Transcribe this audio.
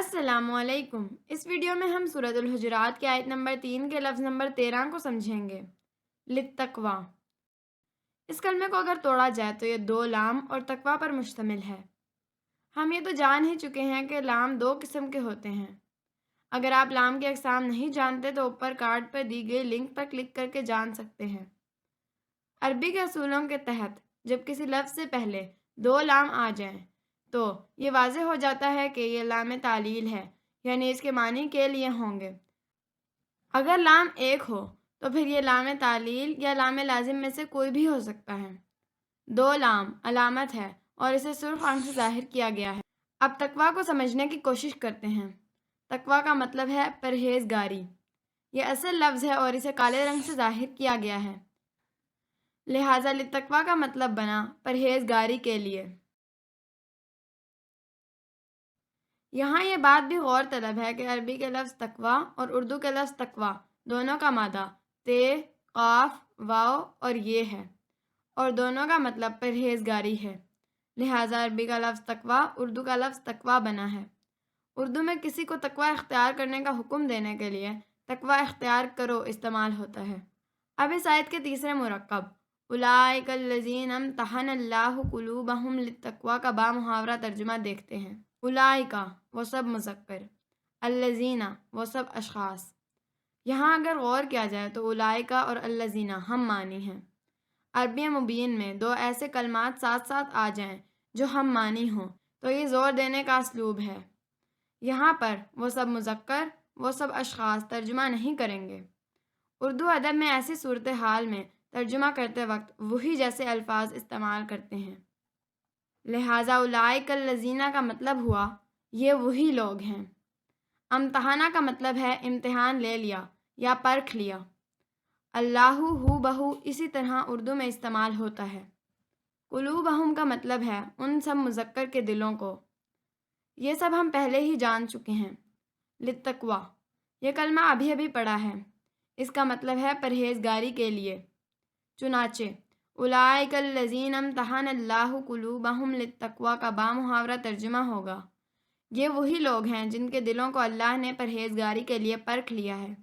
السلام علیکم۔ اس ویڈیو میں ہم سورۃ الحجرات کی آیت نمبر 3 کے لفظ نمبر 13 کو سمجھیں گے۔ للتقویٰ، اس کلمے کو اگر توڑا جائے تو یہ 2 لام اور تقویٰ پر مشتمل ہے۔ ہم یہ تو جان ہی چکے ہیں کہ لام 2 قسم کے ہوتے ہیں۔ اگر آپ لام کی اقسام نہیں جانتے تو اوپر کارڈ پر دی گئی لنک پر کلک کر کے جان سکتے ہیں۔ عربی کے اصولوں کے تحت جب کسی لفظ سے پہلے 2 لام آ جائیں تو یہ واضح ہو جاتا ہے کہ یہ لام تعلیل ہے، یعنی اس کے معنی کے لیے ہوں گے۔ اگر لام ایک ہو تو پھر یہ لام تعلیل یا لام لازم میں سے کوئی بھی ہو سکتا ہے۔ 2 لام علامت ہے اور اسے سرخ آنکھ سے ظاہر کیا گیا ہے۔ اب تقویٰ کو سمجھنے کی کوشش کرتے ہیں۔ تقویٰ کا مطلب ہے پرہیزگاری۔ یہ اصل لفظ ہے اور اسے کالے رنگ سے ظاہر کیا گیا ہے، لہٰذا للتقویٰ کا مطلب بنا پرہیزگاری کے لیے۔ یہاں یہ بات بھی غور طلب ہے کہ عربی کے لفظ تقویٰ اور اردو کے لفظ تقویٰ دونوں کا مادہ تے، قاف، واو اور یہ ہے، اور دونوں کا مطلب پرہیزگاری ہے، لہٰذا عربی کا لفظ تقویٰ اردو کا لفظ تقویٰ بنا ہے۔ اردو میں کسی کو تقویٰ اختیار کرنے کا حکم دینے کے لیے تقویٰ اختیار کرو استعمال ہوتا ہے۔ اب اس آیت کے تیسرے مرکب اولئک الذین امتحن اللہ قلوبہم للتقویٰ کا بامحاورہ ترجمہ دیکھتے ہیں۔ اولئک وہ سب مذکر، الذین وہ سب اشخاص۔ یہاں اگر غور کیا جائے تو اولئک اور الذین ہم معنی ہیں۔ عربی مبین میں 2 ایسے کلمات ساتھ ساتھ آ جائیں جو ہم معنی ہوں تو یہ زور دینے کا اسلوب ہے۔ یہاں پر وہ سب مذکر، وہ سب اشخاص ترجمہ نہیں کریں گے۔ اردو ادب میں ایسی صورتحال میں ترجمہ کرتے وقت وہی جیسے الفاظ استعمال کرتے ہیں، لہٰذا اولئک الذین کا مطلب ہوا یہ وہی لوگ ہیں۔ امتحانہ کا مطلب ہے امتحان لے لیا یا پرکھ لیا۔ اللہ ہو بہو اسی طرح اردو میں استعمال ہوتا ہے۔ قلوبہم کا مطلب ہے ان سب مذکر کے دلوں کو۔ یہ سب ہم پہلے ہی جان چکے ہیں۔ للتقویٰ، یہ کلمہ ابھی ابھی پڑھا ہے، اس کا مطلب ہے پرہیزگاری کے لیے۔ چنانچہ اولئک الذین امتحن اللہ قلوبہم للتقویٰ کا بامحاورہ ترجمہ ہوگا یہ وہی لوگ ہیں جن کے دلوں کو اللہ نے پرہیزگاری کے لیے پرکھ لیا ہے۔